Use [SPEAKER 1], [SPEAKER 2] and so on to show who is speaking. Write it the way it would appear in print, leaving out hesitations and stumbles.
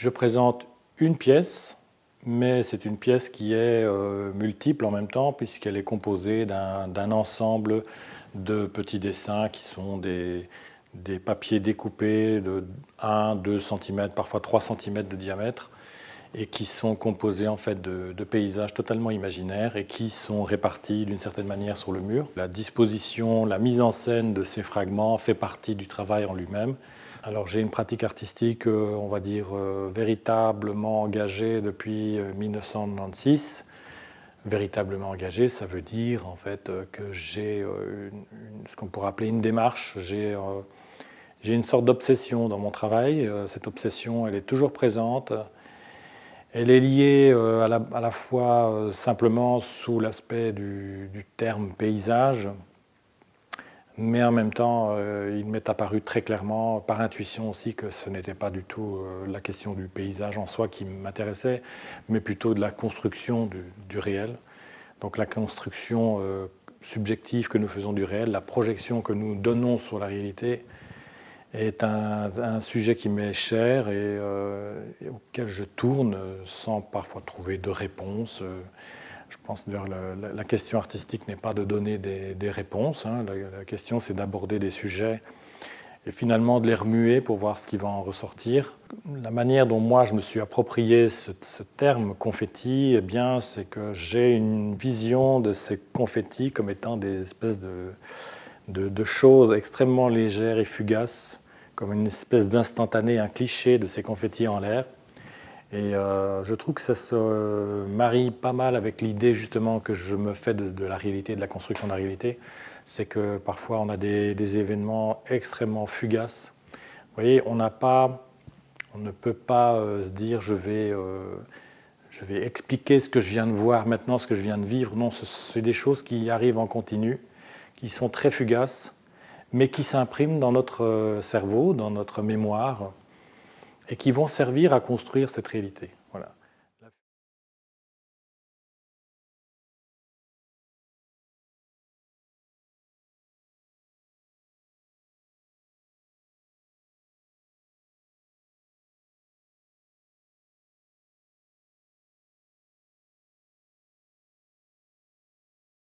[SPEAKER 1] Je présente une pièce, mais c'est une pièce qui est multiple en même temps, puisqu'elle est composée d'un ensemble de petits dessins qui sont des papiers découpés de 1, 2 cm, parfois 3 cm de diamètre, et qui sont composés en fait de paysages totalement imaginaires et qui sont répartis d'une certaine manière sur le mur. La disposition, la mise en scène de ces fragments fait partie du travail en lui-même. Alors j'ai une pratique artistique, on va dire, véritablement engagée depuis 1996. Véritablement engagée, ça veut dire en fait que j'ai ce qu'on pourrait appeler une démarche. J'ai une sorte d'obsession dans mon travail. Cette obsession, elle est toujours présente. Elle est liée à la fois simplement sous l'aspect du terme paysage, mais en même temps, il m'est apparu très clairement, par intuition aussi, que ce n'était pas du tout la question du paysage en soi qui m'intéressait, mais plutôt de la construction du réel. Donc la construction subjective que nous faisons du réel, la projection que nous donnons sur la réalité, est un sujet qui m'est cher et auquel je tourne sans parfois trouver de réponse. Je pense d'ailleurs que la question artistique n'est pas de donner des réponses. Hein. La question, c'est d'aborder des sujets et finalement de les remuer pour voir ce qui va en ressortir. La manière dont moi je me suis approprié ce terme confetti, eh bien, c'est que j'ai une vision de ces confettis comme étant des espèces de choses extrêmement légères et fugaces, comme une espèce d'instantané, un cliché de ces confettis en l'air. Et je trouve que ça se marie pas mal avec l'idée justement que je me fais de la réalité, de la construction de la réalité. C'est que parfois on a des événements extrêmement fugaces. Vous voyez, on ne peut pas se dire je vais expliquer ce que je viens de voir maintenant, ce que je viens de vivre. Non, c'est des choses qui arrivent en continu, qui sont très fugaces, mais qui s'impriment dans notre cerveau, dans notre mémoire, et qui vont servir à construire cette réalité.